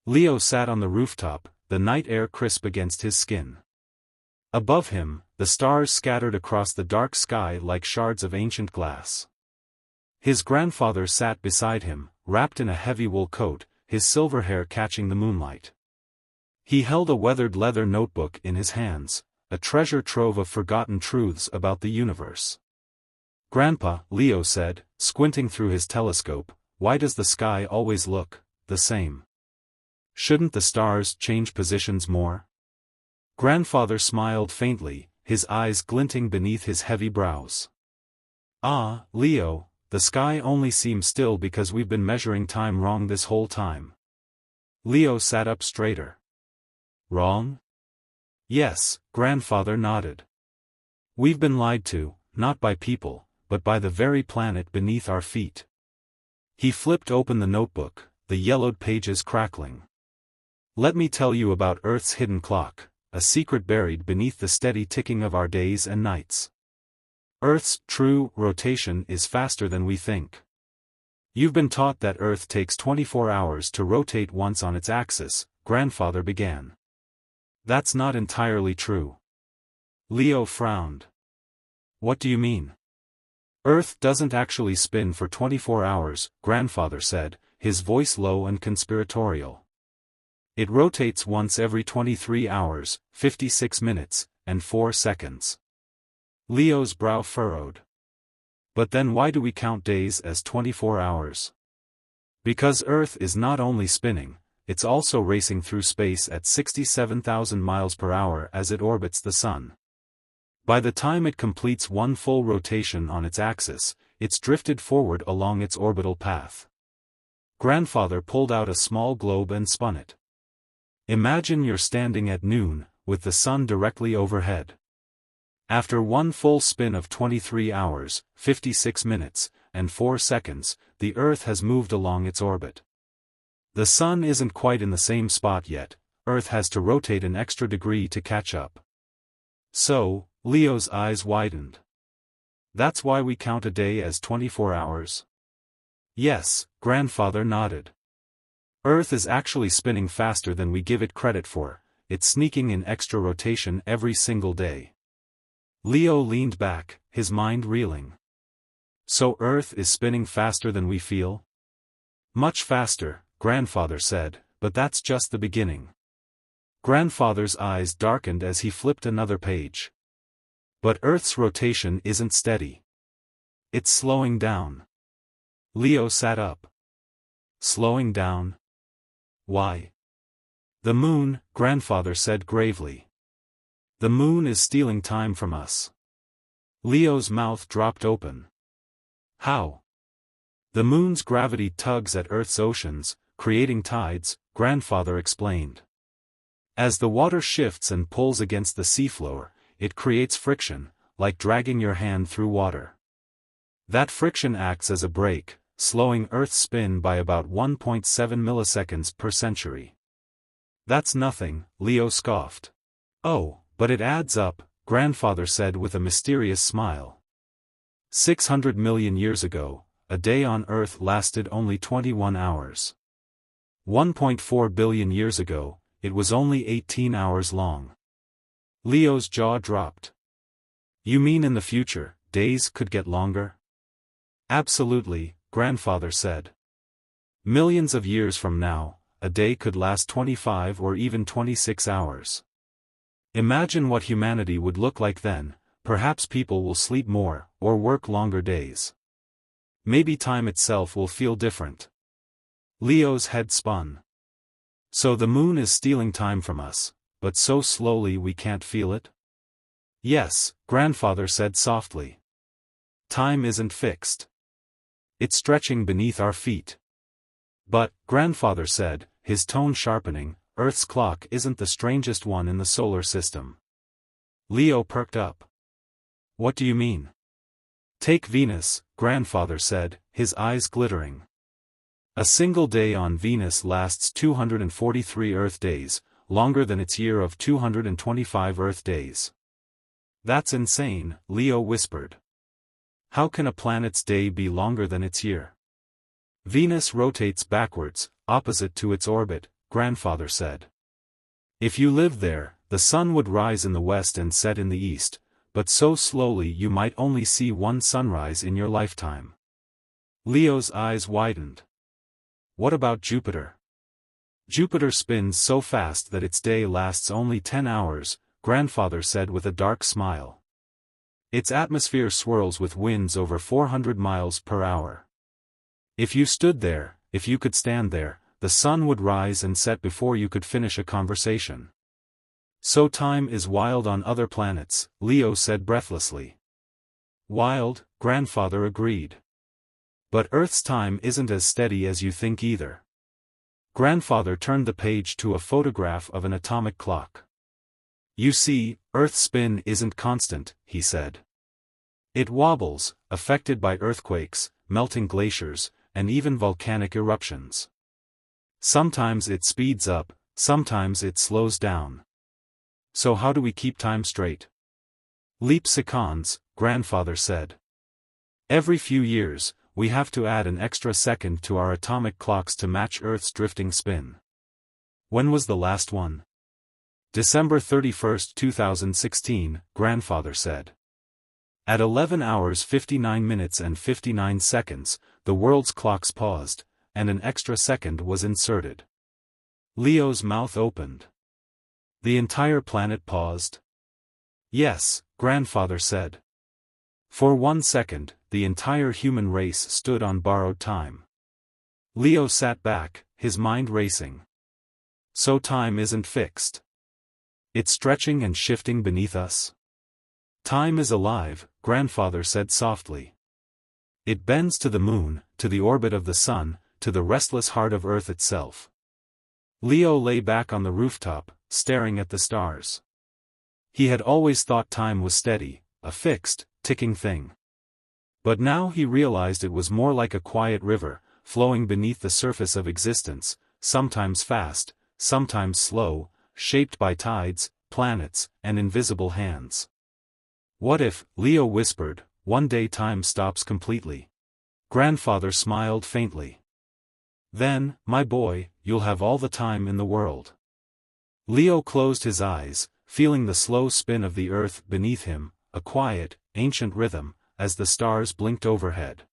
Leo sat on the rooftop, the night air crisp against his skin. Above him, the stars scattered across the dark sky like shards of ancient glass. His grandfather sat beside him, wrapped in a heavy wool coat, his silver hair catching the moonlight. He held a weathered leather notebook in his hands, a treasure trove of forgotten truths about the universe. "Grandpa," Leo said, squinting through his telescope, "why does the sky always look the same? Shouldn't the stars change positions more?" Grandfather smiled faintly, his eyes glinting beneath his heavy brows. "Ah, Leo, the sky only seems still because we've been measuring time wrong this whole time." Leo sat up straighter. "Wrong?" "Yes," grandfather nodded. "We've been lied to, not by people, but by the very planet beneath our feet." He flipped open the notebook, the yellowed pages crackling. "Let me tell you about Earth's hidden clock, a secret buried beneath the steady ticking of our days and nights. Earth's true rotation is faster than we think. You've been taught that Earth takes 24 hours to rotate once on its axis," grandfather began. "That's not entirely true." Leo frowned. "What do you mean?" "Earth doesn't actually spin for 24 hours, grandfather said, his voice low and conspiratorial. "It rotates once every 23 hours, 56 minutes, and 4 seconds. Leo's brow furrowed. "But then why do we count days as 24 hours? "Because Earth is not only spinning, it's also racing through space at 67,000 miles per hour as it orbits the Sun. By the time it completes one full rotation on its axis, it's drifted forward along its orbital path." Grandfather pulled out a small globe and spun it. "Imagine you're standing at noon, with the sun directly overhead. After one full spin of 23 hours, 56 minutes, and 4 seconds, the Earth has moved along its orbit. The sun isn't quite in the same spot yet, Earth has to rotate an extra degree to catch up." "So," Leo's eyes widened. "That's why we count a day as 24 hours?" "Yes," grandfather nodded. "Earth is actually spinning faster than we give it credit for, it's sneaking in extra rotation every single day." Leo leaned back, his mind reeling. "So Earth is spinning faster than we feel?" "Much faster," grandfather said, "but that's just the beginning." Grandfather's eyes darkened as he flipped another page. "But Earth's rotation isn't steady. It's slowing down." Leo sat up. "Slowing down? Why?" "The moon," grandfather said gravely. "The moon is stealing time from us." Leo's mouth dropped open. "How?" "The moon's gravity tugs at Earth's oceans, creating tides," grandfather explained. "As the water shifts and pulls against the seafloor, it creates friction, like dragging your hand through water. That friction acts as a brake, slowing Earth's spin by about 1.7 milliseconds per century." "That's nothing," Leo scoffed. "Oh, but it adds up," grandfather said with a mysterious smile. 600 million years ago, a day on Earth lasted only 21 hours. 1.4 billion years ago, it was only 18 hours long." Leo's jaw dropped. "You mean in the future, days could get longer?" "Absolutely," grandfather said. "Millions of years from now, a day could last 25 or even 26 hours. Imagine what humanity would look like then. Perhaps people will sleep more, or work longer days. Maybe time itself will feel different." Leo's head spun. "So the moon is stealing time from us, but so slowly we can't feel it?" "Yes," grandfather said softly. "Time isn't fixed. It's stretching beneath our feet." "But," grandfather said, his tone sharpening, "Earth's clock isn't the strangest one in the solar system." Leo perked up. "What do you mean?" "Take Venus," grandfather said, his eyes glittering. "A single day on Venus lasts 243 Earth days, longer than its year of 225 Earth days." "That's insane," Leo whispered. "How can a planet's day be longer than its year?" "Venus rotates backwards, opposite to its orbit," grandfather said. If you lived there, the sun would rise in the west and set in the east, but so slowly you might only see one sunrise in your lifetime. Leo's eyes widened. What about Jupiter? Jupiter spins so fast that its day lasts only 10 hours, grandfather said with a dark smile. Its atmosphere swirls with winds over 400 miles per hour. If you stood there, if you could stand there, the sun would rise and set before you could finish a conversation. So time is wild on other planets, Leo said breathlessly. Wild, grandfather agreed. But Earth's time isn't as steady as you think either. Grandfather turned the page to a photograph of an atomic clock. You see, Earth's spin isn't constant, he said. It wobbles, affected by earthquakes, melting glaciers, and even volcanic eruptions. Sometimes it speeds up, sometimes it slows down. So how do we keep time straight? Leap seconds, grandfather said. Every few years, we have to add an extra second to our atomic clocks to match Earth's drifting spin. When was the last one? December 31, 2016, grandfather said. At 11 hours 59 minutes and 59 seconds, the world's clocks paused, and an extra second was inserted. Leo's mouth opened. The entire planet paused? Yes, grandfather said. For 1 second, the entire human race stood on borrowed time. Leo sat back, his mind racing. So time isn't fixed. It's stretching and shifting beneath us. Time is alive, grandfather said softly. It bends to the moon, to the orbit of the sun, to the restless heart of Earth itself. Leo lay back on the rooftop, staring at the stars. He had always thought time was steady, a fixed, ticking thing. But now he realized it was more like a quiet river, flowing beneath the surface of existence, sometimes fast, sometimes slow, shaped by tides, planets, and invisible hands. What if, Leo whispered, one day time stops completely? Grandfather smiled faintly. Then, my boy, you'll have all the time in the world. Leo closed his eyes, feeling the slow spin of the earth beneath him, a quiet, ancient rhythm, as the stars blinked overhead.